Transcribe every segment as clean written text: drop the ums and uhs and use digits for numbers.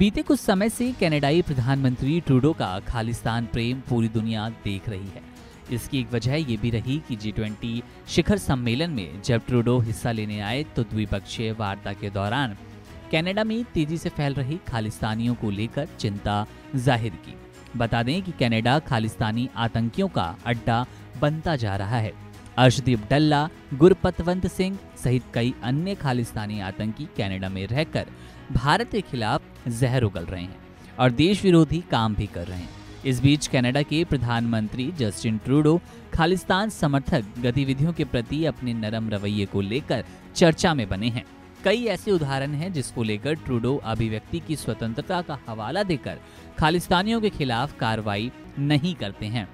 बीते कुछ समय से कनाडाई प्रधानमंत्री ट्रूडो का खालिस्तान प्रेम पूरी दुनिया देख रही है। इसकी एक वजह ये भी रही कि G20 शिखर सम्मेलन में जब ट्रूडो हिस्सा लेने आए तो द्विपक्षीय वार्ता के दौरान कनाडा में तेजी से फैल रही खालिस्तानियों को लेकर चिंता जाहिर की। बता दें कि कनाडा खालिस्तानी आतंकियों का अड्डा बनता जा रहा है। अर्शदीप डल्ला, गुरपतवंत सिंह सहित कई अन्य खालिस्तानी आतंकी कनाडा में रहकर भारत के खिलाफ जहर उगल रहे हैं और देश विरोधी काम भी कर रहे हैं। इस बीच कनाडा के प्रधानमंत्री जस्टिन ट्रूडो खालिस्तान समर्थक गतिविधियों के प्रति अपने नरम रवैये को लेकर चर्चा में बने हैं। कई ऐसे उदाहरण हैं जिसको लेकर ट्रूडो अभिव्यक्ति की स्वतंत्रता का हवाला देकर खालिस्तानियों के खिलाफ कार्रवाई नहीं करते हैं।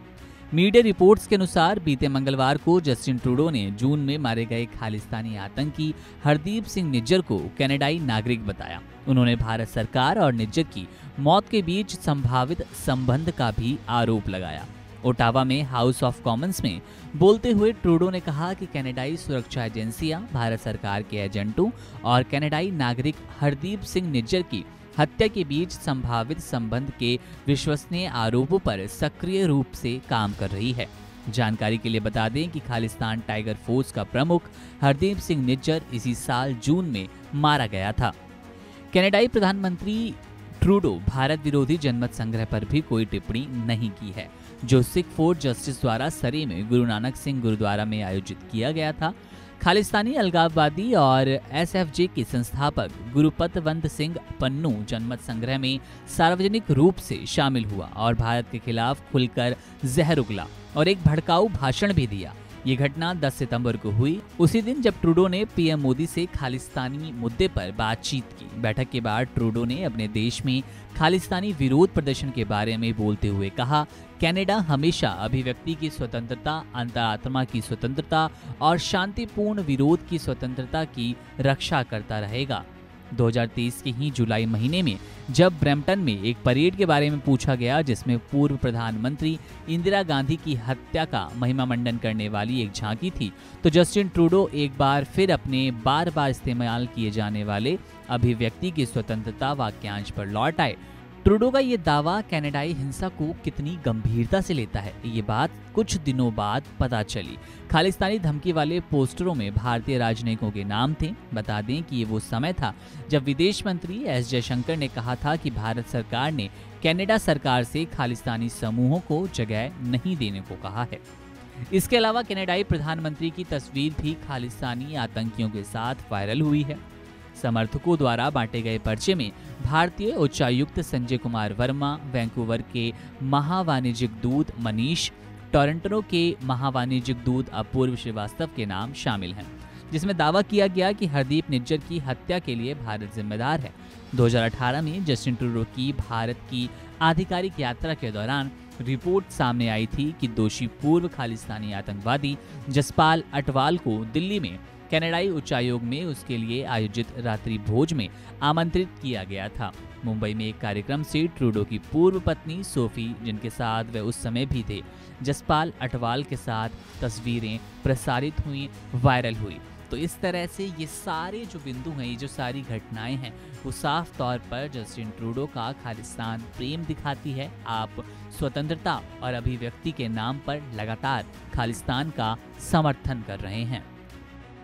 मीडिया रिपोर्ट्स के अनुसार बीते मंगलवार को जस्टिन ट्रूडो ने जून में मारे गए खालिस्तानी आतंकी हरदीप सिंह निज्जर को कनाडाई नागरिक बताया। उन्होंने भारत सरकार और निज्जर की मौत के बीच संभावित संबंध का भी आरोप लगाया। ओटावा में हाउस ऑफ कॉमन्स में बोलते हुए ट्रूडो ने कहा कि कनाडाई सुरक्षा एजेंसियां भारत सरकार के एजेंटों और कनाडाई नागरिक हरदीप सिंह निज्जर की हत्या के बीच संभावित संबंध के विश्वसनीय आरोपों पर सक्रिय रूप से काम कर रही है। जानकारी के लिए बता दें कि खालिस्तान टाइगर फोर्स का प्रमुख हरदीप सिंह निज्जर इसी साल जून में मारा गया था। कनाडाई प्रधानमंत्री ट्रूडो भारत विरोधी जनमत संग्रह पर भी कोई टिप्पणी नहीं की है, जो सिख फॉर जस्टिस द्वारा सरी में गुरु नानक सिंह गुरुद्वारा में आयोजित किया गया था। खालिस्तानी अलगाववादी और SFJ के संस्थापक गुरुपतवंत सिंह पन्नू जनमत संग्रह में सार्वजनिक रूप से शामिल हुआ और भारत के खिलाफ खुलकर जहर उगला और एक भड़काऊ भाषण भी दिया। ये घटना 10 सितंबर को हुई, उसी दिन जब ट्रूडो ने PM मोदी से खालिस्तानी मुद्दे पर बातचीत की। बैठक के बाद ट्रूडो ने अपने देश में खालिस्तानी विरोध प्रदर्शन के बारे में बोलते हुए कहा, कनाडा हमेशा अभिव्यक्ति की स्वतंत्रता, अंतरात्मा की स्वतंत्रता और शांतिपूर्ण विरोध की स्वतंत्रता की रक्षा करता रहेगा। 2023 के ही जुलाई महीने में जब ब्रैम्पटन में एक परेड के बारे में पूछा गया जिसमें पूर्व प्रधानमंत्री इंदिरा गांधी की हत्या का महिमा मंडन करने वाली एक झांकी थी, तो जस्टिन ट्रूडो एक बार फिर अपने बार बार इस्तेमाल किए जाने वाले अभिव्यक्ति की स्वतंत्रता वाक्यांश पर लौट आए। ट्रूडो का ये दावा कनाडाई हिंसा को कितनी गंभीरता से लेता है, ये बात कुछ दिनों बाद पता चली। खालिस्तानी धमकी वाले पोस्टरों में भारतीय राजनयिकों के नाम थे। बता दें कि ये वो समय था जब विदेश मंत्री S जयशंकर ने कहा था कि भारत सरकार ने कनाडा सरकार से खालिस्तानी समूहों को जगह नहीं देने को कहा है। इसके अलावा कनाडाई प्रधानमंत्री की तस्वीर भी खालिस्तानी आतंकियों के साथ वायरल हुई है। समर्थकों द्वारा बांटे गए पर्चे में भारतीय उच्चायुक्त संजय कुमार वर्मा, वैंकूवर के महावाणिज्यिक दूत मनीष, टोरंटो के महावाणिज्यिक दूत अपूर्व श्रीवास्तव के नाम शामिल हैं, जिसमें दावा किया गया कि हरदीप निज्जर की हत्या के लिए भारत जिम्मेदार है। 2018 में जस्टिन ट्रूडो की भारत की आधिकारिक यात्रा के दौरान रिपोर्ट सामने आई थी कि दोषी पूर्व खालिस्तानी आतंकवादी जसपाल अटवाल को दिल्ली में कनाडाई उच्चायोग में उसके लिए आयोजित रात्रि भोज में आमंत्रित किया गया था। मुंबई में एक कार्यक्रम से ट्रूडो की पूर्व पत्नी सोफी, जिनके साथ वे उस समय भी थे, जसपाल अटवाल के साथ तस्वीरें प्रसारित हुई, वायरल हुई। तो इस तरह से ये सारे जो बिंदु हैं, ये जो सारी घटनाएं हैं, वो साफ तौर पर जस्टिन ट्रूडो का खालिस्तान प्रेम दिखाती है। आप स्वतंत्रता और अभिव्यक्ति के नाम पर लगातार खालिस्तान का समर्थन कर रहे हैं।